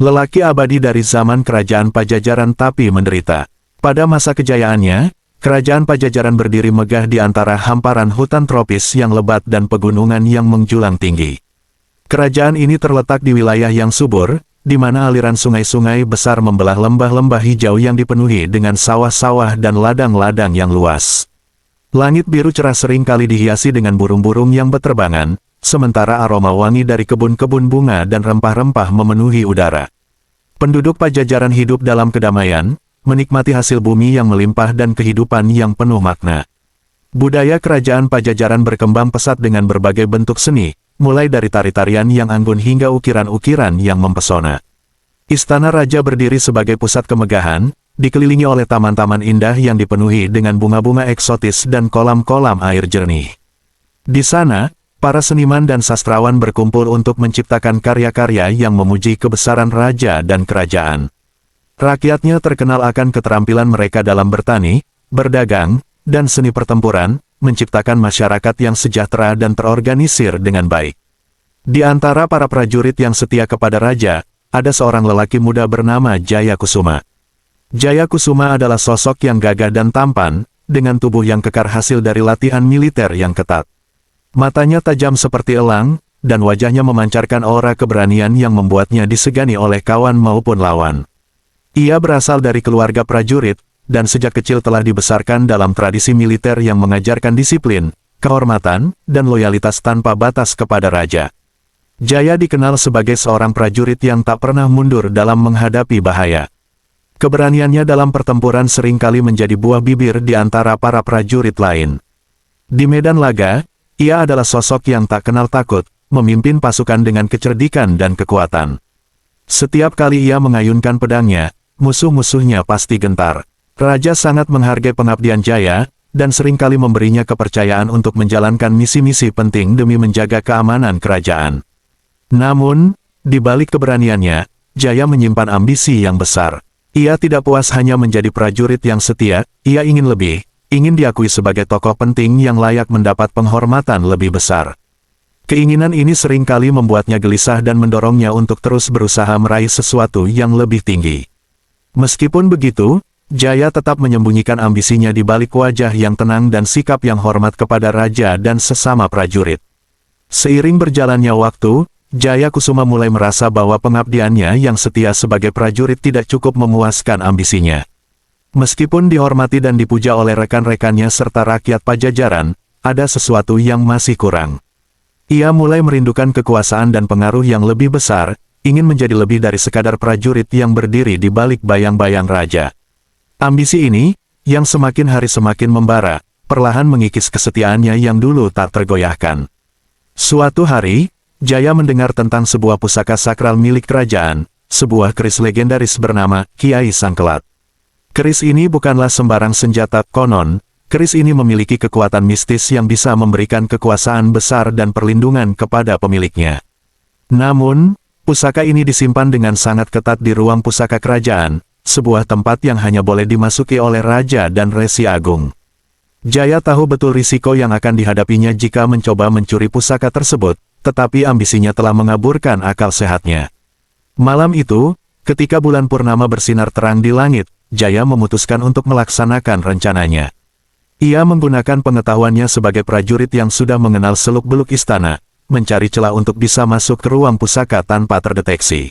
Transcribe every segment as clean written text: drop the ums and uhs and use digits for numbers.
Lelaki abadi dari zaman kerajaan Pajajaran tapi menderita. Pada masa kejayaannya, kerajaan Pajajaran berdiri megah di antara hamparan hutan tropis yang lebat dan pegunungan yang menjulang tinggi. Kerajaan ini terletak di wilayah yang subur, di mana aliran sungai-sungai besar membelah lembah-lembah hijau yang dipenuhi dengan sawah-sawah dan ladang-ladang yang luas. Langit biru cerah sering kali dihiasi dengan burung-burung yang berterbangan, sementara aroma wangi dari kebun-kebun bunga dan rempah-rempah memenuhi udara. Penduduk Pajajaran hidup dalam kedamaian, menikmati hasil bumi yang melimpah dan kehidupan yang penuh makna. Budaya kerajaan Pajajaran berkembang pesat dengan berbagai bentuk seni, mulai dari tari-tarian yang anggun hingga ukiran-ukiran yang mempesona. Istana Raja berdiri sebagai pusat kemegahan, dikelilingi oleh taman-taman indah yang dipenuhi dengan bunga-bunga eksotis dan kolam-kolam air jernih. Di sana, para seniman dan sastrawan berkumpul untuk menciptakan karya-karya yang memuji kebesaran raja dan kerajaan. Rakyatnya terkenal akan keterampilan mereka dalam bertani, berdagang, dan seni pertempuran, menciptakan masyarakat yang sejahtera dan terorganisir dengan baik. Di antara para prajurit yang setia kepada raja, ada seorang lelaki muda bernama Jaya Kusuma. Jaya Kusuma adalah sosok yang gagah dan tampan, dengan tubuh yang kekar hasil dari latihan militer yang ketat. Matanya tajam seperti elang, dan wajahnya memancarkan aura keberanian yang membuatnya disegani oleh kawan maupun lawan. Ia berasal dari keluarga prajurit, dan sejak kecil telah dibesarkan dalam tradisi militer yang mengajarkan disiplin, kehormatan, dan loyalitas tanpa batas kepada raja. Jaya dikenal sebagai seorang prajurit yang tak pernah mundur dalam menghadapi bahaya. Keberaniannya dalam pertempuran seringkali menjadi buah bibir di antara para prajurit lain. Di medan laga, ia adalah sosok yang tak kenal takut, memimpin pasukan dengan kecerdikan dan kekuatan. Setiap kali ia mengayunkan pedangnya, musuh-musuhnya pasti gentar. Raja sangat menghargai pengabdian Jaya, dan seringkali memberinya kepercayaan untuk menjalankan misi-misi penting demi menjaga keamanan kerajaan. Namun, di balik keberaniannya, Jaya menyimpan ambisi yang besar. Ia tidak puas hanya menjadi prajurit yang setia, ia ingin lebih. Ingin diakui sebagai tokoh penting yang layak mendapat penghormatan lebih besar. Keinginan ini seringkali membuatnya gelisah dan mendorongnya untuk terus berusaha meraih sesuatu yang lebih tinggi. Meskipun begitu, Jaya tetap menyembunyikan ambisinya di balik wajah yang tenang dan sikap yang hormat kepada raja dan sesama prajurit. Seiring berjalannya waktu, Jaya Kusuma mulai merasa bahwa pengabdiannya yang setia sebagai prajurit tidak cukup memuaskan ambisinya. Meskipun dihormati dan dipuja oleh rekan-rekannya serta rakyat Pajajaran, ada sesuatu yang masih kurang. Ia mulai merindukan kekuasaan dan pengaruh yang lebih besar, ingin menjadi lebih dari sekadar prajurit yang berdiri di balik bayang-bayang raja. Ambisi ini, yang semakin hari semakin membara, perlahan mengikis kesetiaannya yang dulu tak tergoyahkan. Suatu hari, Jaya mendengar tentang sebuah pusaka sakral milik kerajaan, sebuah keris legendaris bernama Kiai Sangkelat. Keris ini bukanlah sembarang senjata, konon, keris ini memiliki kekuatan mistis yang bisa memberikan kekuasaan besar dan perlindungan kepada pemiliknya. Namun, pusaka ini disimpan dengan sangat ketat di ruang pusaka kerajaan, sebuah tempat yang hanya boleh dimasuki oleh raja dan resi agung. Jaya tahu betul risiko yang akan dihadapinya jika mencoba mencuri pusaka tersebut, tetapi ambisinya telah mengaburkan akal sehatnya. Malam itu, ketika bulan purnama bersinar terang di langit, Jaya memutuskan untuk melaksanakan rencananya. Ia menggunakan pengetahuannya sebagai prajurit yang sudah mengenal seluk-beluk istana, mencari celah untuk bisa masuk ke ruang pusaka tanpa terdeteksi.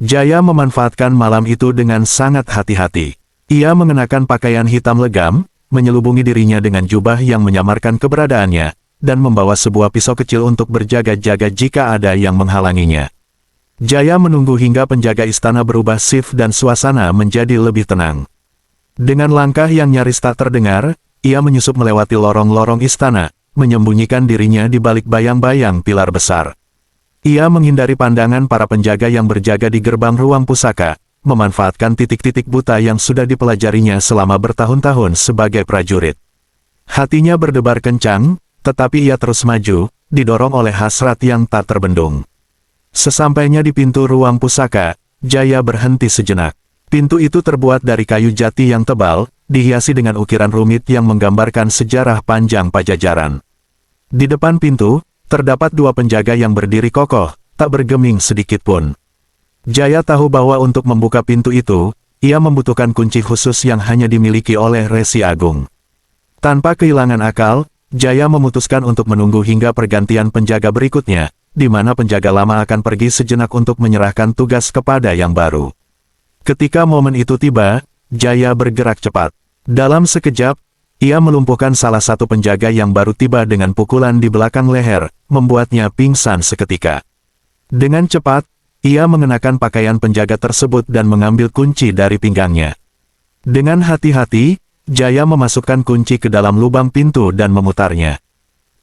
Jaya memanfaatkan malam itu dengan sangat hati-hati. Ia mengenakan pakaian hitam legam, menyelubungi dirinya dengan jubah yang menyamarkan keberadaannya, dan membawa sebuah pisau kecil untuk berjaga-jaga jika ada yang menghalanginya. Jaya menunggu hingga penjaga istana berubah shift dan suasana menjadi lebih tenang. Dengan langkah yang nyaris tak terdengar, ia menyusup melewati lorong-lorong istana, menyembunyikan dirinya di balik bayang-bayang pilar besar. Ia menghindari pandangan para penjaga yang berjaga di gerbang ruang pusaka, memanfaatkan titik-titik buta yang sudah dipelajarinya selama bertahun-tahun sebagai prajurit. Hatinya berdebar kencang, tetapi ia terus maju, didorong oleh hasrat yang tak terbendung. Sesampainya di pintu ruang pusaka, Jaya berhenti sejenak. Pintu itu terbuat dari kayu jati yang tebal, dihiasi dengan ukiran rumit yang menggambarkan sejarah panjang Pajajaran. Di depan pintu, terdapat dua penjaga yang berdiri kokoh, tak bergeming sedikit pun. Jaya tahu bahwa untuk membuka pintu itu, ia membutuhkan kunci khusus yang hanya dimiliki oleh Resi Agung. Tanpa kehilangan akal, Jaya memutuskan untuk menunggu hingga pergantian penjaga berikutnya, di mana penjaga lama akan pergi sejenak untuk menyerahkan tugas kepada yang baru. Ketika momen itu tiba, Jaya bergerak cepat. Dalam sekejap, ia melumpuhkan salah satu penjaga yang baru tiba dengan pukulan di belakang leher, membuatnya pingsan seketika. Dengan cepat, ia mengenakan pakaian penjaga tersebut dan mengambil kunci dari pinggangnya. Dengan hati-hati, Jaya memasukkan kunci ke dalam lubang pintu dan memutarnya.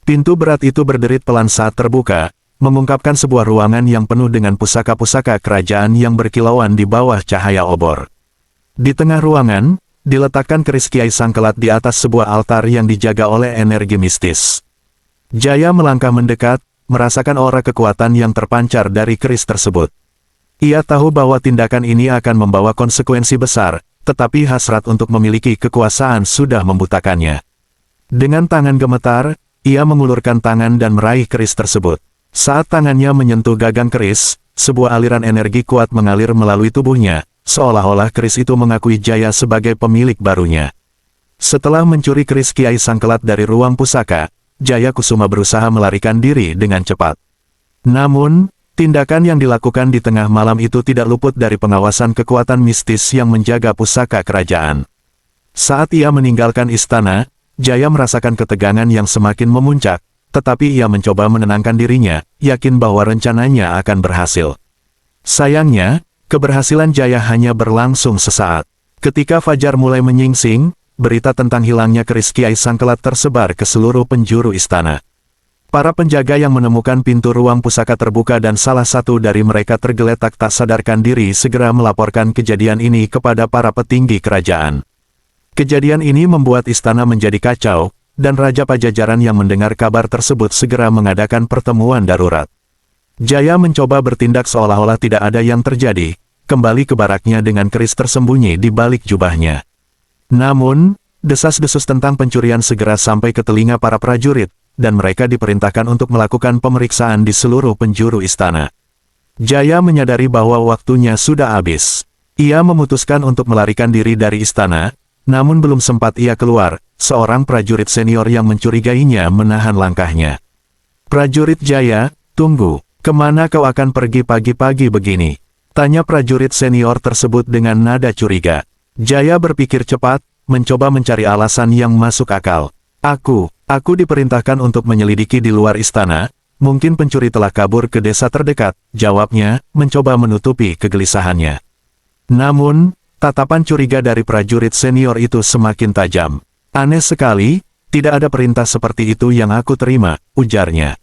Pintu berat itu berderit pelan saat terbuka, mengungkapkan sebuah ruangan yang penuh dengan pusaka-pusaka kerajaan yang berkilauan di bawah cahaya obor. Di tengah ruangan, diletakkan keris Kiai Sangkelat di atas sebuah altar yang dijaga oleh energi mistis. Jaya melangkah mendekat, merasakan aura kekuatan yang terpancar dari keris tersebut. Ia tahu bahwa tindakan ini akan membawa konsekuensi besar, tetapi hasrat untuk memiliki kekuasaan sudah membutakannya. Dengan tangan gemetar, ia mengulurkan tangan dan meraih keris tersebut. Saat tangannya menyentuh gagang keris, sebuah aliran energi kuat mengalir melalui tubuhnya, seolah-olah keris itu mengakui Jaya sebagai pemilik barunya. Setelah mencuri keris Kiai Sangkelat dari ruang pusaka, Jaya Kusuma berusaha melarikan diri dengan cepat. Namun, tindakan yang dilakukan di tengah malam itu tidak luput dari pengawasan kekuatan mistis yang menjaga pusaka kerajaan. Saat ia meninggalkan istana, Jaya merasakan ketegangan yang semakin memuncak, tetapi ia mencoba menenangkan dirinya, yakin bahwa rencananya akan berhasil. Sayangnya, keberhasilan Jaya hanya berlangsung sesaat. Ketika fajar mulai menyingsing, berita tentang hilangnya keris Kiai Sangkelat tersebar ke seluruh penjuru istana. Para penjaga yang menemukan pintu ruang pusaka terbuka dan salah satu dari mereka tergeletak tak sadarkan diri segera melaporkan kejadian ini kepada para petinggi kerajaan. Kejadian ini membuat istana menjadi kacau, dan Raja Pajajaran yang mendengar kabar tersebut segera mengadakan pertemuan darurat. Jaya mencoba bertindak seolah-olah tidak ada yang terjadi, kembali ke baraknya dengan keris tersembunyi di balik jubahnya. Namun, desas-desus tentang pencurian segera sampai ke telinga para prajurit, dan mereka diperintahkan untuk melakukan pemeriksaan di seluruh penjuru istana. Jaya menyadari bahwa waktunya sudah habis. Ia memutuskan untuk melarikan diri dari istana, namun belum sempat ia keluar, seorang prajurit senior yang mencurigainya menahan langkahnya. "Prajurit Jaya, tunggu, kemana kau akan pergi pagi-pagi begini?" tanya prajurit senior tersebut dengan nada curiga. Jaya berpikir cepat, mencoba mencari alasan yang masuk akal. Aku diperintahkan untuk menyelidiki di luar istana, mungkin pencuri telah kabur ke desa terdekat," jawabnya, mencoba menutupi kegelisahannya. Namun, tatapan curiga dari prajurit senior itu semakin tajam. "Aneh sekali, tidak ada perintah seperti itu yang aku terima," ujarnya.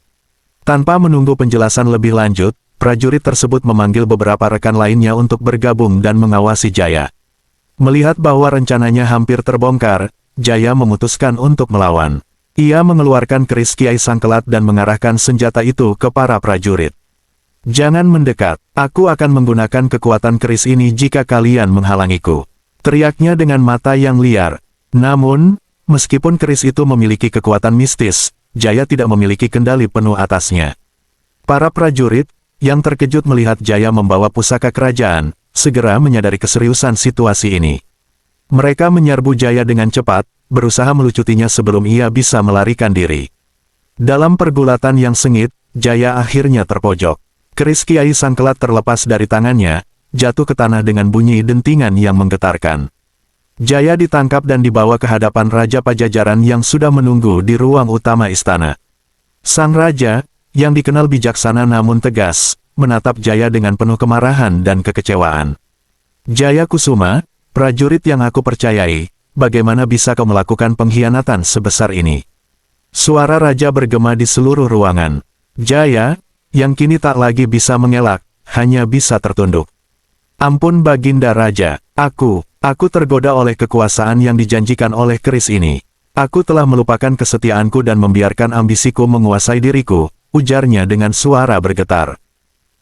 Tanpa menunggu penjelasan lebih lanjut, prajurit tersebut memanggil beberapa rekan lainnya untuk bergabung dan mengawasi Jaya. Melihat bahwa rencananya hampir terbongkar, Jaya memutuskan untuk melawan. Ia mengeluarkan keris Kiai Sangkelat dan mengarahkan senjata itu ke para prajurit. "Jangan mendekat, aku akan menggunakan kekuatan keris ini jika kalian menghalangiku," teriaknya dengan mata yang liar. Namun, meskipun keris itu memiliki kekuatan mistis, Jaya tidak memiliki kendali penuh atasnya. Para prajurit, yang terkejut melihat Jaya membawa pusaka kerajaan, segera menyadari keseriusan situasi ini. Mereka menyerbu Jaya dengan cepat, berusaha melucutinya sebelum ia bisa melarikan diri. Dalam pergulatan yang sengit, Jaya akhirnya terpojok. Keris Kiai Sangkelat terlepas dari tangannya, jatuh ke tanah dengan bunyi dentingan yang menggetarkan. Jaya ditangkap dan dibawa ke hadapan Raja Pajajaran yang sudah menunggu di ruang utama istana. Sang Raja, yang dikenal bijaksana namun tegas, menatap Jaya dengan penuh kemarahan dan kekecewaan. "Jaya Kusuma, prajurit yang aku percayai, bagaimana bisa kau melakukan pengkhianatan sebesar ini?" Suara Raja bergema di seluruh ruangan. Jaya, yang kini tak lagi bisa mengelak, hanya bisa tertunduk. "Ampun Baginda Raja, aku tergoda oleh kekuasaan yang dijanjikan oleh keris ini. Aku telah melupakan kesetiaanku dan membiarkan ambisiku menguasai diriku," ujarnya dengan suara bergetar.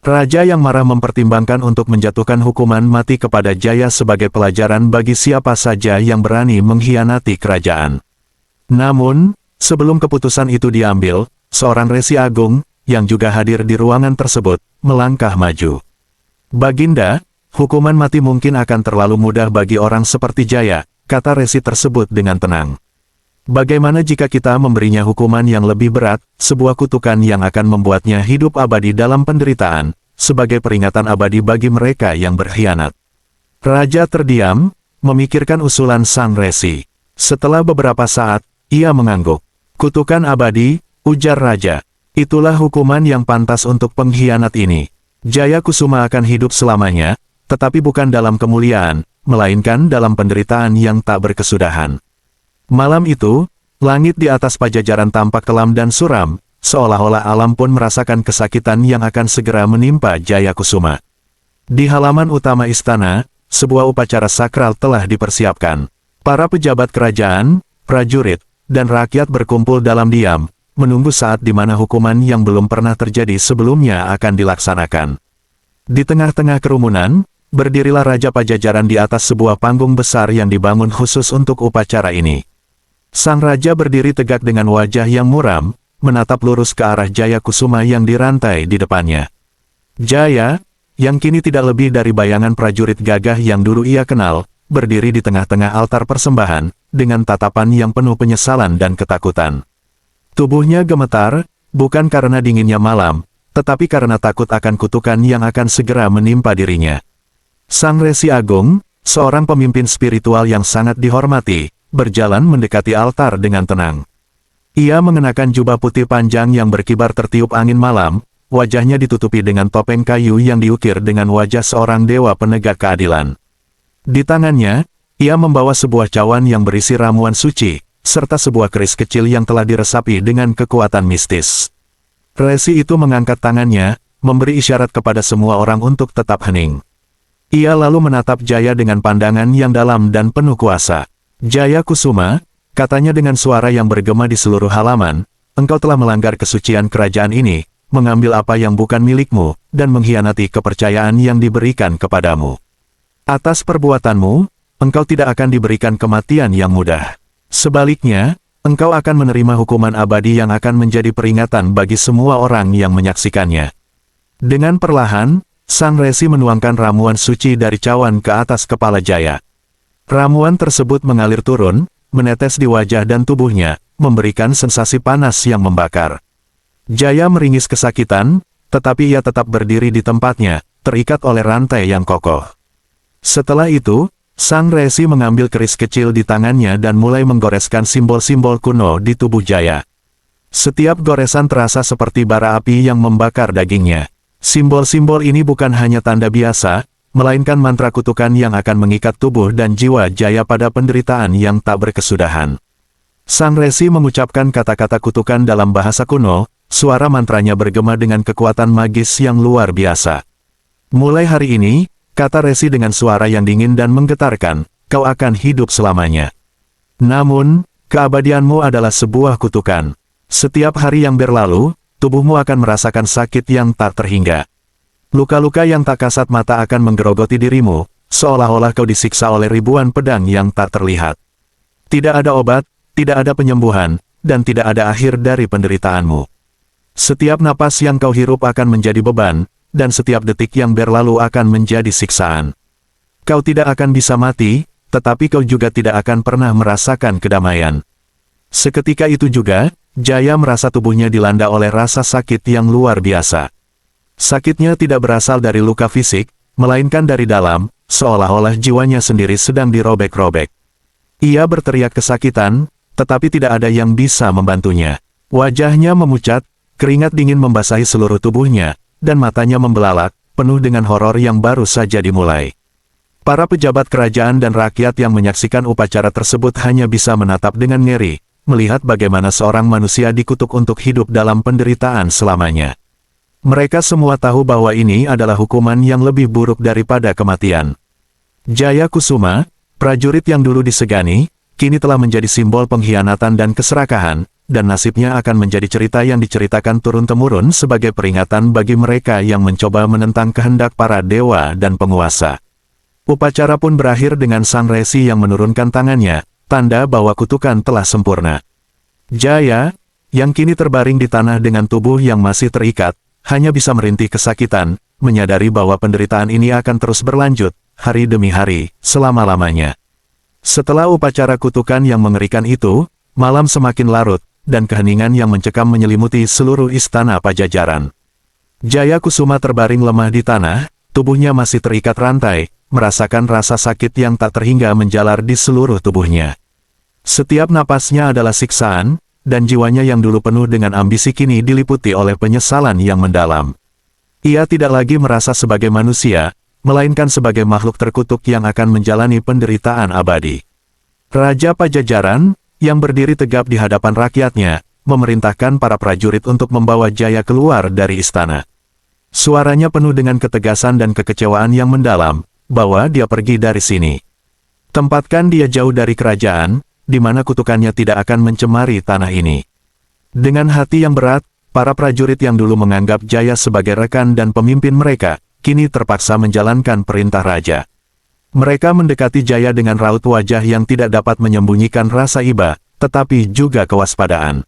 Raja yang marah mempertimbangkan untuk menjatuhkan hukuman mati kepada Jaya sebagai pelajaran bagi siapa saja yang berani mengkhianati kerajaan. Namun, sebelum keputusan itu diambil, seorang Resi Agung, yang juga hadir di ruangan tersebut, melangkah maju. Baginda, hukuman mati mungkin akan terlalu mudah bagi orang seperti Jaya, kata resi tersebut dengan tenang. Bagaimana jika kita memberinya hukuman yang lebih berat, sebuah kutukan yang akan membuatnya hidup abadi dalam penderitaan, sebagai peringatan abadi bagi mereka yang berkhianat. Raja terdiam, memikirkan usulan sang resi. Setelah beberapa saat, ia mengangguk. Kutukan abadi, ujar raja. Itulah hukuman yang pantas untuk pengkhianat ini. Jaya Kusuma akan hidup selamanya, tetapi bukan dalam kemuliaan, melainkan dalam penderitaan yang tak berkesudahan. Malam itu, langit di atas Pajajaran tampak kelam dan suram, seolah-olah alam pun merasakan kesakitan yang akan segera menimpa Jaya Kusuma. Di halaman utama istana, sebuah upacara sakral telah dipersiapkan. Para pejabat kerajaan, prajurit, dan rakyat berkumpul dalam diam, menunggu saat di mana hukuman yang belum pernah terjadi sebelumnya akan dilaksanakan. Di tengah-tengah kerumunan, berdirilah Raja Pajajaran di atas sebuah panggung besar yang dibangun khusus untuk upacara ini. Sang Raja berdiri tegak dengan wajah yang muram, menatap lurus ke arah Jaya Kusuma yang dirantai di depannya. Jaya, yang kini tidak lebih dari bayangan prajurit gagah yang dulu ia kenal, berdiri di tengah-tengah altar persembahan, dengan tatapan yang penuh penyesalan dan ketakutan. Tubuhnya gemetar, bukan karena dinginnya malam, tetapi karena takut akan kutukan yang akan segera menimpa dirinya. Sang Resi Agung, seorang pemimpin spiritual yang sangat dihormati, berjalan mendekati altar dengan tenang. Ia mengenakan jubah putih panjang yang berkibar tertiup angin malam, wajahnya ditutupi dengan topeng kayu yang diukir dengan wajah seorang dewa penegak keadilan. Di tangannya, ia membawa sebuah cawan yang berisi ramuan suci, serta sebuah keris kecil yang telah diresapi dengan kekuatan mistis. Resi itu mengangkat tangannya, memberi isyarat kepada semua orang untuk tetap hening. Ia lalu menatap Jaya dengan pandangan yang dalam dan penuh kuasa. Jaya Kusuma, katanya dengan suara yang bergema di seluruh halaman, engkau telah melanggar kesucian kerajaan ini, mengambil apa yang bukan milikmu, dan mengkhianati kepercayaan yang diberikan kepadamu. Atas perbuatanmu, engkau tidak akan diberikan kematian yang mudah. Sebaliknya, engkau akan menerima hukuman abadi yang akan menjadi peringatan bagi semua orang yang menyaksikannya. Dengan perlahan, sang resi menuangkan ramuan suci dari cawan ke atas kepala Jaya. Ramuan tersebut mengalir turun, menetes di wajah dan tubuhnya, memberikan sensasi panas yang membakar. Jaya meringis kesakitan, tetapi ia tetap berdiri di tempatnya, terikat oleh rantai yang kokoh. Setelah itu, sang resi mengambil keris kecil di tangannya dan mulai menggoreskan simbol-simbol kuno di tubuh Jaya. Setiap goresan terasa seperti bara api yang membakar dagingnya. Simbol-simbol ini bukan hanya tanda biasa, melainkan mantra kutukan yang akan mengikat tubuh dan jiwa Jaya pada penderitaan yang tak berkesudahan. Sang resi mengucapkan kata-kata kutukan dalam bahasa kuno, suara mantranya bergema dengan kekuatan magis yang luar biasa. Mulai hari ini, kata resi dengan suara yang dingin dan menggetarkan, kau akan hidup selamanya. Namun, keabadianmu adalah sebuah kutukan. Setiap hari yang berlalu, tubuhmu akan merasakan sakit yang tak terhingga. Luka-luka yang tak kasat mata akan menggerogoti dirimu, seolah-olah kau disiksa oleh ribuan pedang yang tak terlihat. Tidak ada obat, tidak ada penyembuhan, dan tidak ada akhir dari penderitaanmu. Setiap napas yang kau hirup akan menjadi beban, dan setiap detik yang berlalu akan menjadi siksaan. Kau tidak akan bisa mati, tetapi kau juga tidak akan pernah merasakan kedamaian. Seketika itu juga, Jaya merasa tubuhnya dilanda oleh rasa sakit yang luar biasa. Sakitnya tidak berasal dari luka fisik, melainkan dari dalam, seolah-olah jiwanya sendiri sedang dirobek-robek. Ia berteriak kesakitan, tetapi tidak ada yang bisa membantunya. Wajahnya memucat, keringat dingin membasahi seluruh tubuhnya, dan matanya membelalak, penuh dengan horor yang baru saja dimulai. Para pejabat kerajaan dan rakyat yang menyaksikan upacara tersebut hanya bisa menatap dengan ngeri, melihat bagaimana seorang manusia dikutuk untuk hidup dalam penderitaan selamanya. Mereka semua tahu bahwa ini adalah hukuman yang lebih buruk daripada kematian. Jaya Kusuma, prajurit yang dulu disegani, kini telah menjadi simbol pengkhianatan dan keserakahan, dan nasibnya akan menjadi cerita yang diceritakan turun-temurun sebagai peringatan bagi mereka yang mencoba menentang kehendak para dewa dan penguasa. Upacara pun berakhir dengan sang resi yang menurunkan tangannya, tanda bahwa kutukan telah sempurna. Jaya, yang kini terbaring di tanah dengan tubuh yang masih terikat, hanya bisa merintih kesakitan, menyadari bahwa penderitaan ini akan terus berlanjut, hari demi hari, selama-lamanya. Setelah upacara kutukan yang mengerikan itu, malam semakin larut, dan keheningan yang mencekam menyelimuti seluruh istana Pajajaran. Jaya Kusuma terbaring lemah di tanah, tubuhnya masih terikat rantai, merasakan rasa sakit yang tak terhingga menjalar di seluruh tubuhnya. Setiap napasnya adalah siksaan, dan jiwanya yang dulu penuh dengan ambisi kini diliputi oleh penyesalan yang mendalam. Ia tidak lagi merasa sebagai manusia, melainkan sebagai makhluk terkutuk yang akan menjalani penderitaan abadi. Raja Pajajaran, yang berdiri tegap di hadapan rakyatnya, memerintahkan para prajurit untuk membawa Jaya keluar dari istana. Suaranya penuh dengan ketegasan dan kekecewaan yang mendalam, bahwa dia pergi dari sini. Tempatkan dia jauh dari kerajaan, di mana kutukannya tidak akan mencemari tanah ini. Dengan hati yang berat, para prajurit yang dulu menganggap Jaya sebagai rekan dan pemimpin mereka, kini terpaksa menjalankan perintah raja. Mereka mendekati Jaya dengan raut wajah yang tidak dapat menyembunyikan rasa iba, tetapi juga kewaspadaan.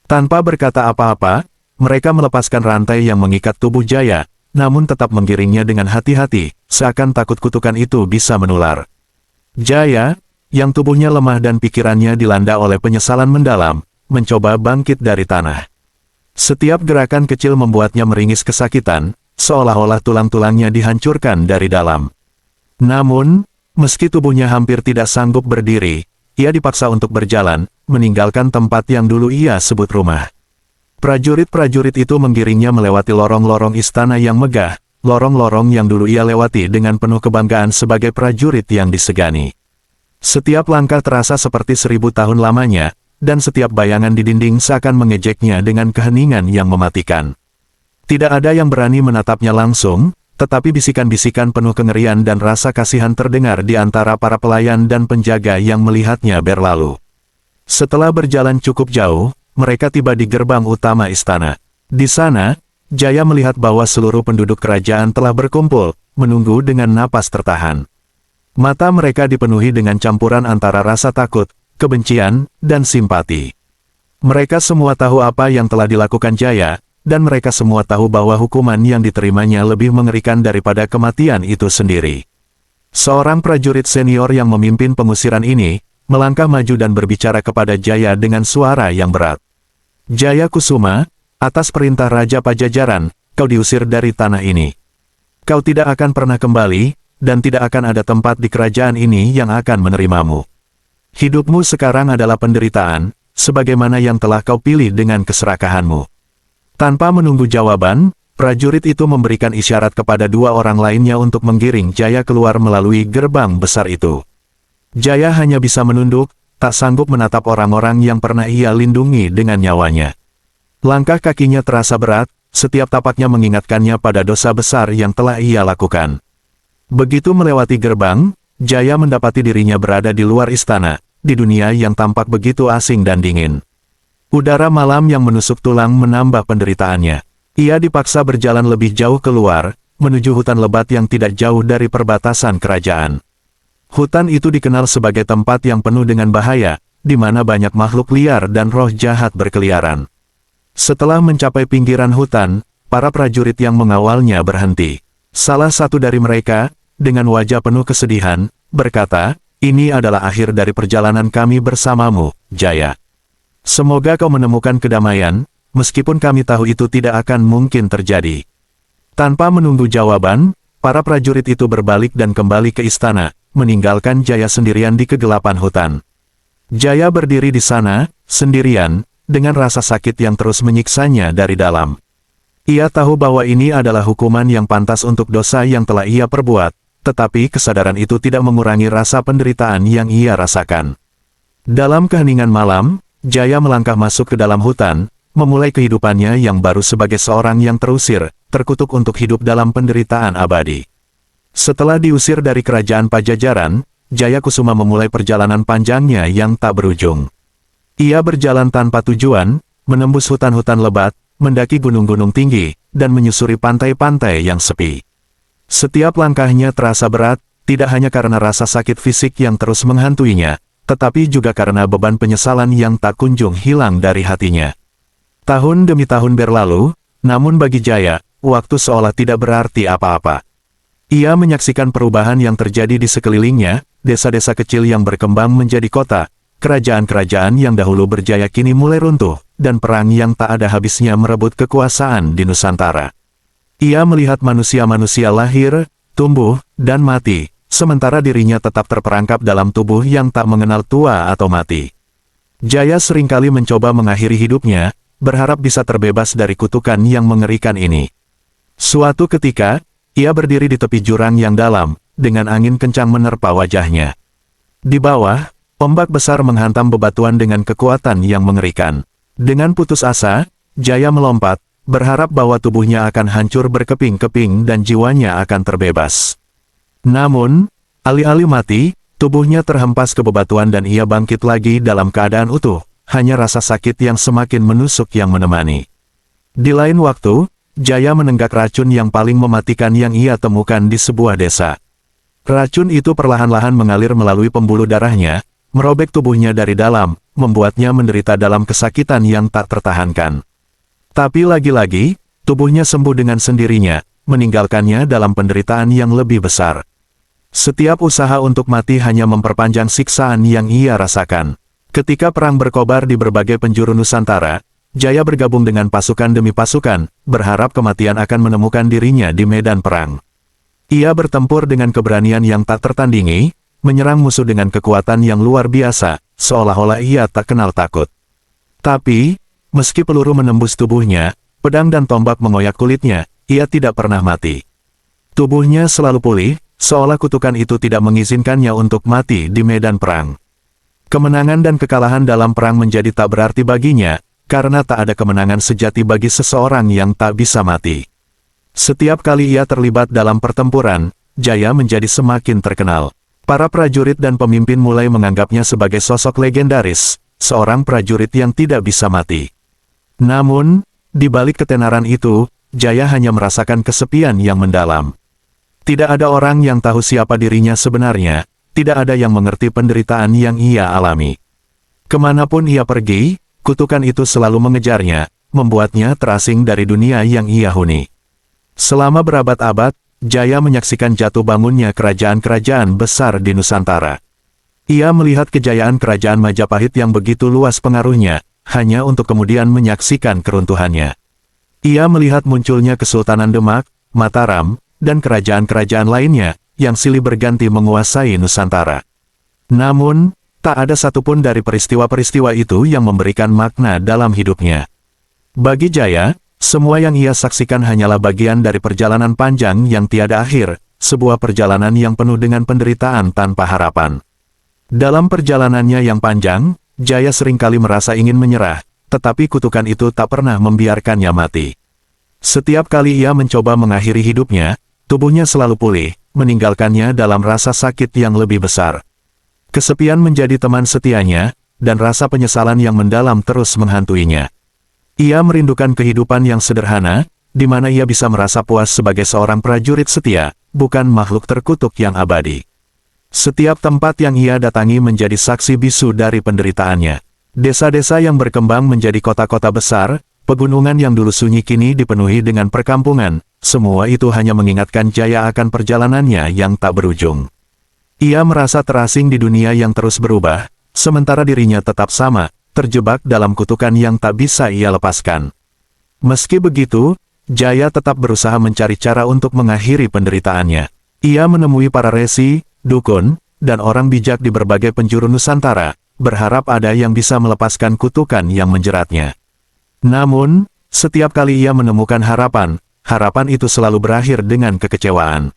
Tanpa berkata apa-apa, mereka melepaskan rantai yang mengikat tubuh Jaya, namun tetap menggiringnya dengan hati-hati, seakan takut kutukan itu bisa menular. Jaya, yang tubuhnya lemah dan pikirannya dilanda oleh penyesalan mendalam, mencoba bangkit dari tanah. Setiap gerakan kecil membuatnya meringis kesakitan, seolah-olah tulang-tulangnya dihancurkan dari dalam. Namun, meski tubuhnya hampir tidak sanggup berdiri, ia dipaksa untuk berjalan, meninggalkan tempat yang dulu ia sebut rumah. Prajurit-prajurit itu menggiringnya melewati lorong-lorong istana yang megah, lorong-lorong yang dulu ia lewati dengan penuh kebanggaan sebagai prajurit yang disegani. Setiap langkah terasa seperti 1000 tahun lamanya, dan setiap bayangan di dinding seakan mengejeknya dengan keheningan yang mematikan. Tidak ada yang berani menatapnya langsung, tetapi bisikan-bisikan penuh kengerian dan rasa kasihan terdengar di antara para pelayan dan penjaga yang melihatnya berlalu. Setelah berjalan cukup jauh, mereka tiba di gerbang utama istana. Di sana, Jaya melihat bahwa seluruh penduduk kerajaan telah berkumpul, menunggu dengan napas tertahan. Mata mereka dipenuhi dengan campuran antara rasa takut, kebencian, dan simpati. Mereka semua tahu apa yang telah dilakukan Jaya, dan mereka semua tahu bahwa hukuman yang diterimanya lebih mengerikan daripada kematian itu sendiri. Seorang prajurit senior yang memimpin pengusiran ini, melangkah maju dan berbicara kepada Jaya dengan suara yang berat. Jaya Kusuma, atas perintah Raja Pajajaran, kau diusir dari tanah ini. Kau tidak akan pernah kembali, dan tidak akan ada tempat di kerajaan ini yang akan menerimamu. Hidupmu sekarang adalah penderitaan, sebagaimana yang telah kau pilih dengan keserakahanmu. Tanpa menunggu jawaban, prajurit itu memberikan isyarat kepada 2 orang lainnya untuk menggiring Jaya keluar melalui gerbang besar itu. Jaya hanya bisa menunduk, tak sanggup menatap orang-orang yang pernah ia lindungi dengan nyawanya. Langkah kakinya terasa berat, setiap tapaknya mengingatkannya pada dosa besar yang telah ia lakukan. Begitu melewati gerbang, Jaya mendapati dirinya berada di luar istana, di dunia yang tampak begitu asing dan dingin. Udara malam yang menusuk tulang menambah penderitaannya. Ia dipaksa berjalan lebih jauh keluar, menuju hutan lebat yang tidak jauh dari perbatasan kerajaan. Hutan itu dikenal sebagai tempat yang penuh dengan bahaya, di mana banyak makhluk liar dan roh jahat berkeliaran. Setelah mencapai pinggiran hutan, para prajurit yang mengawalnya berhenti. Salah satu dari mereka, dengan wajah penuh kesedihan, berkata, "Ini adalah akhir dari perjalanan kami bersamamu, Jaya. Semoga kau menemukan kedamaian, meskipun kami tahu itu tidak akan mungkin terjadi." Tanpa menunggu jawaban, para prajurit itu berbalik dan kembali ke istana, meninggalkan Jaya sendirian di kegelapan hutan. Jaya berdiri di sana, sendirian, dengan rasa sakit yang terus menyiksanya dari dalam. Ia tahu bahwa ini adalah hukuman yang pantas untuk dosa yang telah ia perbuat, tetapi kesadaran itu tidak mengurangi rasa penderitaan yang ia rasakan. Dalam keheningan malam, Jaya melangkah masuk ke dalam hutan, memulai kehidupannya yang baru sebagai seorang yang terusir, terkutuk untuk hidup dalam penderitaan abadi. Setelah diusir dari kerajaan Pajajaran, Jaya Kusuma memulai perjalanan panjangnya yang tak berujung. Ia berjalan tanpa tujuan, menembus hutan-hutan lebat, mendaki gunung-gunung tinggi, dan menyusuri pantai-pantai yang sepi. Setiap langkahnya terasa berat, tidak hanya karena rasa sakit fisik yang terus menghantuinya, tetapi juga karena beban penyesalan yang tak kunjung hilang dari hatinya. Tahun demi tahun berlalu, namun bagi Jaya, waktu seolah tidak berarti apa-apa. Ia menyaksikan perubahan yang terjadi di sekelilingnya, desa-desa kecil yang berkembang menjadi kota, kerajaan-kerajaan yang dahulu berjaya kini mulai runtuh, dan perang yang tak ada habisnya merebut kekuasaan di Nusantara. Ia melihat manusia-manusia lahir, tumbuh, dan mati, sementara dirinya tetap terperangkap dalam tubuh yang tak mengenal tua atau mati. Jaya seringkali mencoba mengakhiri hidupnya, berharap bisa terbebas dari kutukan yang mengerikan ini. Suatu ketika, ia berdiri di tepi jurang yang dalam, dengan angin kencang menerpa wajahnya. Di bawah, ombak besar menghantam bebatuan dengan kekuatan yang mengerikan. Dengan putus asa, Jaya melompat, berharap bahwa tubuhnya akan hancur berkeping-keping dan jiwanya akan terbebas. Namun, alih-alih mati, tubuhnya terhempas ke bebatuan dan ia bangkit lagi dalam keadaan utuh, hanya rasa sakit yang semakin menusuk yang menemani. Di lain waktu, Jaya menenggak racun yang paling mematikan yang ia temukan di sebuah desa. Racun itu perlahan-lahan mengalir melalui pembuluh darahnya, merobek tubuhnya dari dalam, membuatnya menderita dalam kesakitan yang tak tertahankan. Tapi lagi-lagi, tubuhnya sembuh dengan sendirinya, meninggalkannya dalam penderitaan yang lebih besar. Setiap usaha untuk mati hanya memperpanjang siksaan yang ia rasakan. Ketika perang berkobar di berbagai penjuru Nusantara, Jaya bergabung dengan pasukan demi pasukan, berharap kematian akan menemukan dirinya di medan perang. Ia bertempur dengan keberanian yang tak tertandingi, menyerang musuh dengan kekuatan yang luar biasa, seolah-olah ia tak kenal takut. Tapi, meski peluru menembus tubuhnya, pedang dan tombak mengoyak kulitnya, ia tidak pernah mati. Tubuhnya selalu pulih, seolah kutukan itu tidak mengizinkannya untuk mati di medan perang. Kemenangan dan kekalahan dalam perang menjadi tak berarti baginya, karena tak ada kemenangan sejati bagi seseorang yang tak bisa mati. Setiap kali ia terlibat dalam pertempuran, Jaya menjadi semakin terkenal. Para prajurit dan pemimpin mulai menganggapnya sebagai sosok legendaris, seorang prajurit yang tidak bisa mati. Namun, di balik ketenaran itu, Jaya hanya merasakan kesepian yang mendalam. Tidak ada orang yang tahu siapa dirinya sebenarnya, tidak ada yang mengerti penderitaan yang ia alami. Kemanapun ia pergi, kutukan itu selalu mengejarnya, membuatnya terasing dari dunia yang ia huni. Selama berabad-abad, Jaya menyaksikan jatuh bangunnya kerajaan-kerajaan besar di Nusantara. Ia melihat kejayaan kerajaan Majapahit yang begitu luas pengaruhnya, hanya untuk kemudian menyaksikan keruntuhannya. Ia melihat munculnya Kesultanan Demak, Mataram, dan kerajaan-kerajaan lainnya, yang silih berganti menguasai Nusantara. Namun, tak ada satupun dari peristiwa-peristiwa itu yang memberikan makna dalam hidupnya. Bagi Jaya, semua yang ia saksikan hanyalah bagian dari perjalanan panjang yang tiada akhir, sebuah perjalanan yang penuh dengan penderitaan tanpa harapan. Dalam perjalanannya yang panjang, Jaya seringkali merasa ingin menyerah, tetapi kutukan itu tak pernah membiarkannya mati. Setiap kali ia mencoba mengakhiri hidupnya, tubuhnya selalu pulih, meninggalkannya dalam rasa sakit yang lebih besar. Kesepian menjadi teman setianya, dan rasa penyesalan yang mendalam terus menghantuinya. Ia merindukan kehidupan yang sederhana, di mana ia bisa merasa puas sebagai seorang prajurit setia, bukan makhluk terkutuk yang abadi. Setiap tempat yang ia datangi menjadi saksi bisu dari penderitaannya. Desa-desa yang berkembang menjadi kota-kota besar, pegunungan yang dulu sunyi kini dipenuhi dengan perkampungan, semua itu hanya mengingatkan Jaya akan perjalanannya yang tak berujung. Ia merasa terasing di dunia yang terus berubah, sementara dirinya tetap sama, terjebak dalam kutukan yang tak bisa ia lepaskan. Meski begitu, Jaya tetap berusaha mencari cara untuk mengakhiri penderitaannya. Ia menemui para resi, dukun, dan orang bijak di berbagai penjuru Nusantara, berharap ada yang bisa melepaskan kutukan yang menjeratnya. Namun, setiap kali ia menemukan harapan, harapan itu selalu berakhir dengan kekecewaan.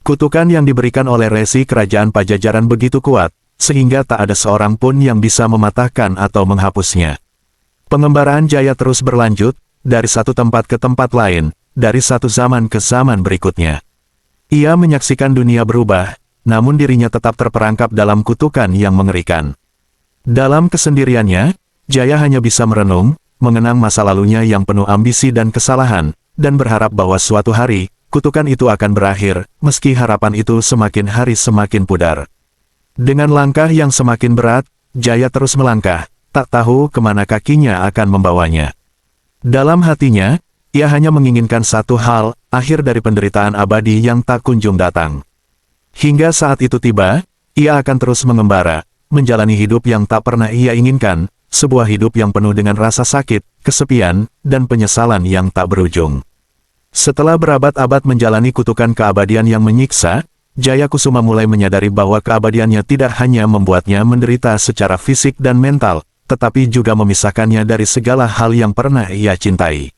Kutukan yang diberikan oleh resi kerajaan Pajajaran begitu kuat, sehingga tak ada seorang pun yang bisa mematahkan atau menghapusnya. Pengembaraan Jaya terus berlanjut, dari satu tempat ke tempat lain, dari satu zaman ke zaman berikutnya. Ia menyaksikan dunia berubah, namun dirinya tetap terperangkap dalam kutukan yang mengerikan. Dalam kesendiriannya, Jaya hanya bisa merenung, mengenang masa lalunya yang penuh ambisi dan kesalahan, dan berharap bahwa suatu hari, kutukan itu akan berakhir, meski harapan itu semakin hari semakin pudar. Dengan langkah yang semakin berat, Jaya terus melangkah, tak tahu kemana kakinya akan membawanya. Dalam hatinya, Ia hanya menginginkan satu hal, akhir dari penderitaan abadi yang tak kunjung datang. Hingga saat itu tiba, ia akan terus mengembara, menjalani hidup yang tak pernah ia inginkan, sebuah hidup yang penuh dengan rasa sakit, kesepian, dan penyesalan yang tak berujung. Setelah berabad-abad menjalani kutukan keabadian yang menyiksa, Jaya Kusuma mulai menyadari bahwa keabadiannya tidak hanya membuatnya menderita secara fisik dan mental, tetapi juga memisahkannya dari segala hal yang pernah ia cintai.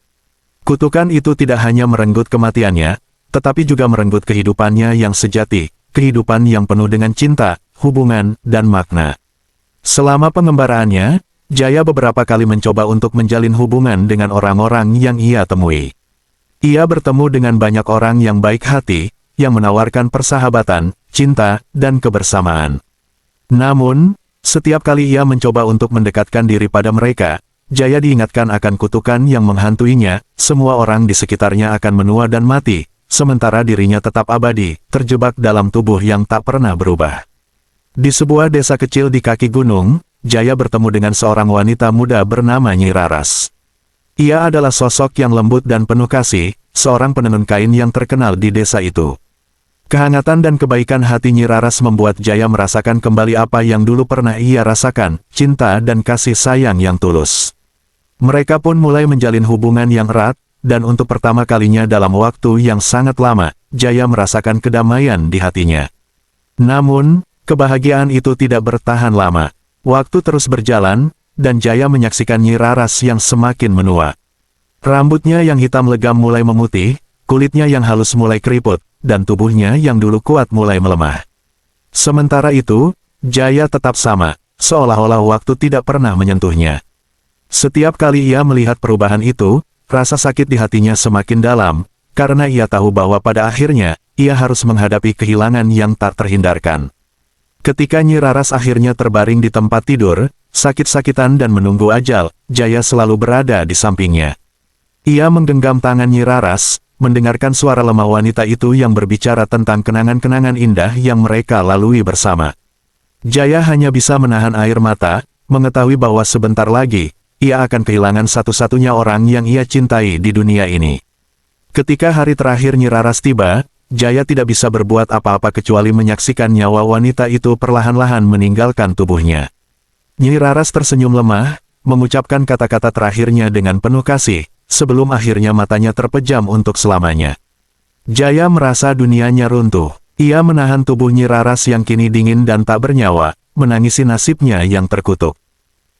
Kutukan itu tidak hanya merenggut kematiannya, tetapi juga merenggut kehidupannya yang sejati, kehidupan yang penuh dengan cinta, hubungan, dan makna. Selama pengembaraannya, Jaya beberapa kali mencoba untuk menjalin hubungan dengan orang-orang yang ia temui. Ia bertemu dengan banyak orang yang baik hati, yang menawarkan persahabatan, cinta, dan kebersamaan. Namun, setiap kali ia mencoba untuk mendekatkan diri pada mereka, Jaya diingatkan akan kutukan yang menghantuinya, semua orang di sekitarnya akan menua dan mati, sementara dirinya tetap abadi, terjebak dalam tubuh yang tak pernah berubah. Di sebuah desa kecil di kaki gunung, Jaya bertemu dengan seorang wanita muda bernama Nyi Raras. Ia adalah sosok yang lembut dan penuh kasih, seorang penenun kain yang terkenal di desa itu. Kehangatan dan kebaikan hati Nyi Raras membuat Jaya merasakan kembali apa yang dulu pernah ia rasakan, cinta dan kasih sayang yang tulus. Mereka pun mulai menjalin hubungan yang erat, dan untuk pertama kalinya dalam waktu yang sangat lama, Jaya merasakan kedamaian di hatinya. Namun, kebahagiaan itu tidak bertahan lama. Waktu terus berjalan, dan Jaya menyaksikan Nyi Raras yang semakin menua. Rambutnya yang hitam legam mulai memutih, kulitnya yang halus mulai keriput, dan tubuhnya yang dulu kuat mulai melemah. Sementara itu, Jaya tetap sama, seolah-olah waktu tidak pernah menyentuhnya. Setiap kali ia melihat perubahan itu, rasa sakit di hatinya semakin dalam, karena ia tahu bahwa pada akhirnya, ia harus menghadapi kehilangan yang tak terhindarkan. Ketika Nyi Raras akhirnya terbaring di tempat tidur, sakit-sakitan dan menunggu ajal, Jaya selalu berada di sampingnya. Ia menggenggam tangan Nyi Raras, mendengarkan suara lemah wanita itu yang berbicara tentang kenangan-kenangan indah yang mereka lalui bersama. Jaya hanya bisa menahan air mata, mengetahui bahwa sebentar lagi, ia akan kehilangan satu-satunya orang yang ia cintai di dunia ini. Ketika hari terakhir Nyi Raras tiba, Jaya tidak bisa berbuat apa-apa kecuali menyaksikan nyawa wanita itu perlahan-lahan meninggalkan tubuhnya. Nyi Raras tersenyum lemah, mengucapkan kata-kata terakhirnya dengan penuh kasih, sebelum akhirnya matanya terpejam untuk selamanya. Jaya merasa dunianya runtuh. Ia menahan tubuh Nyi Raras yang kini dingin dan tak bernyawa, menangisi nasibnya yang terkutuk.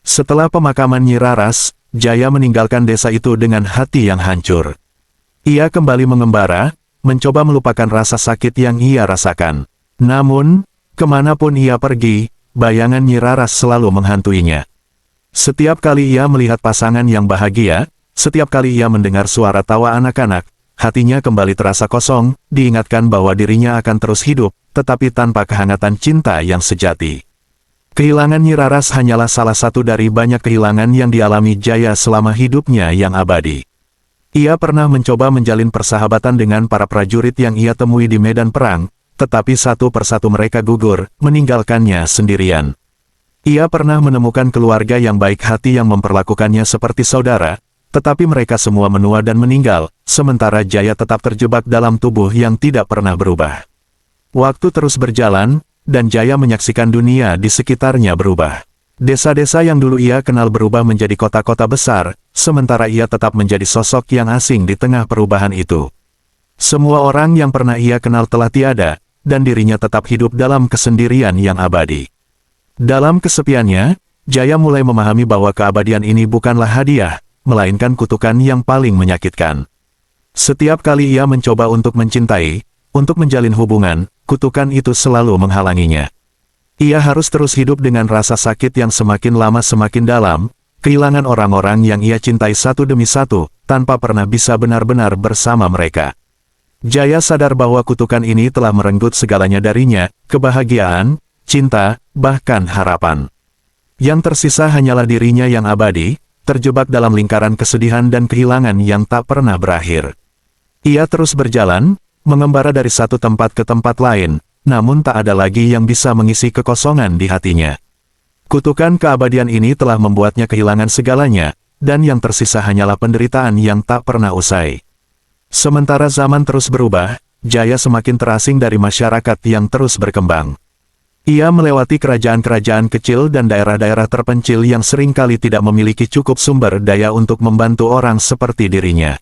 Setelah pemakaman Nyi Raras, Jaya meninggalkan desa itu dengan hati yang hancur. Ia kembali mengembara, mencoba melupakan rasa sakit yang ia rasakan. Namun, kemanapun ia pergi, bayangan Nyi Raras selalu menghantuinya. Setiap kali ia melihat pasangan yang bahagia, setiap kali ia mendengar suara tawa anak-anak, hatinya kembali terasa kosong, diingatkan bahwa dirinya akan terus hidup, tetapi tanpa kehangatan cinta yang sejati. Kehilangan Nyi Raras hanyalah salah satu dari banyak kehilangan yang dialami Jaya selama hidupnya yang abadi. Ia pernah mencoba menjalin persahabatan dengan para prajurit yang ia temui di medan perang, tetapi satu persatu mereka gugur, meninggalkannya sendirian. Ia pernah menemukan keluarga yang baik hati yang memperlakukannya seperti saudara, tetapi mereka semua menua dan meninggal, sementara Jaya tetap terjebak dalam tubuh yang tidak pernah berubah. Waktu terus berjalan, dan Jaya menyaksikan dunia di sekitarnya berubah. Desa-desa yang dulu ia kenal berubah menjadi kota-kota besar, sementara ia tetap menjadi sosok yang asing di tengah perubahan itu. Semua orang yang pernah ia kenal telah tiada, dan dirinya tetap hidup dalam kesendirian yang abadi. Dalam kesepiannya, Jaya mulai memahami bahwa keabadian ini bukanlah hadiah, melainkan kutukan yang paling menyakitkan. Setiap kali ia mencoba untuk mencintai, untuk menjalin hubungan, kutukan itu selalu menghalanginya. Ia harus terus hidup dengan rasa sakit yang semakin lama semakin dalam, kehilangan orang-orang yang ia cintai satu demi satu, tanpa pernah bisa benar-benar bersama mereka. Jaya sadar bahwa kutukan ini telah merenggut segalanya darinya, kebahagiaan, cinta, bahkan harapan. Yang tersisa hanyalah dirinya yang abadi, terjebak dalam lingkaran kesedihan dan kehilangan yang tak pernah berakhir. Ia terus berjalan, mengembara dari satu tempat ke tempat lain, namun tak ada lagi yang bisa mengisi kekosongan di hatinya. Kutukan keabadian ini telah membuatnya kehilangan segalanya, dan yang tersisa hanyalah penderitaan yang tak pernah usai. Sementara zaman terus berubah, Jaya semakin terasing dari masyarakat yang terus berkembang. Ia melewati kerajaan-kerajaan kecil dan daerah-daerah terpencil yang seringkali tidak memiliki cukup sumber daya untuk membantu orang seperti dirinya.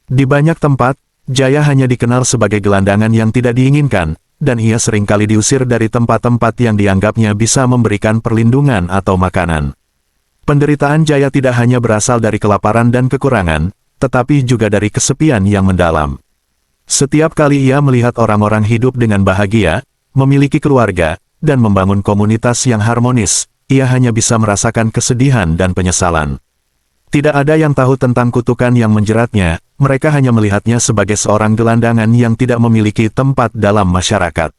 Di banyak tempat, Jaya hanya dikenal sebagai gelandangan yang tidak diinginkan, dan ia seringkali diusir dari tempat-tempat yang dianggapnya bisa memberikan perlindungan atau makanan. Penderitaan Jaya tidak hanya berasal dari kelaparan dan kekurangan, tetapi juga dari kesepian yang mendalam. Setiap kali ia melihat orang-orang hidup dengan bahagia, memiliki keluarga, dan membangun komunitas yang harmonis, ia hanya bisa merasakan kesedihan dan penyesalan. Tidak ada yang tahu tentang kutukan yang menjeratnya, mereka hanya melihatnya sebagai seorang gelandangan yang tidak memiliki tempat dalam masyarakat.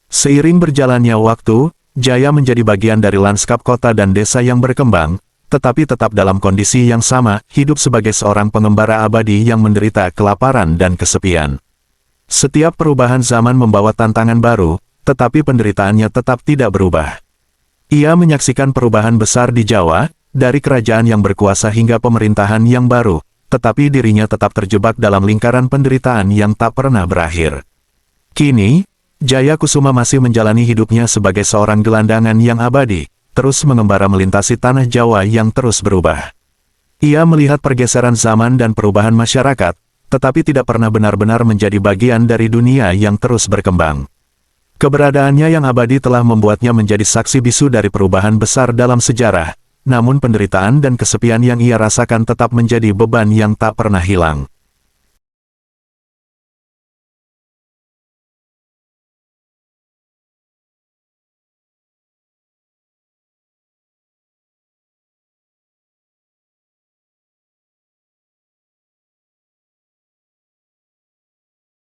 Seiring berjalannya waktu, Jaya menjadi bagian dari lanskap kota dan desa yang berkembang, tetapi tetap dalam kondisi yang sama, hidup sebagai seorang pengembara abadi yang menderita kelaparan dan kesepian. Setiap perubahan zaman membawa tantangan baru, tetapi penderitaannya tetap tidak berubah. Ia menyaksikan perubahan besar di Jawa, dari kerajaan yang berkuasa hingga pemerintahan yang baru, tetapi dirinya tetap terjebak dalam lingkaran penderitaan yang tak pernah berakhir. Kini, Jaya Kusuma masih menjalani hidupnya sebagai seorang gelandangan yang abadi, terus mengembara melintasi tanah Jawa yang terus berubah. Ia melihat pergeseran zaman dan perubahan masyarakat, tetapi tidak pernah benar-benar menjadi bagian dari dunia yang terus berkembang. Keberadaannya yang abadi telah membuatnya menjadi saksi bisu dari perubahan besar dalam sejarah, namun penderitaan dan kesepian yang ia rasakan tetap menjadi beban yang tak pernah hilang.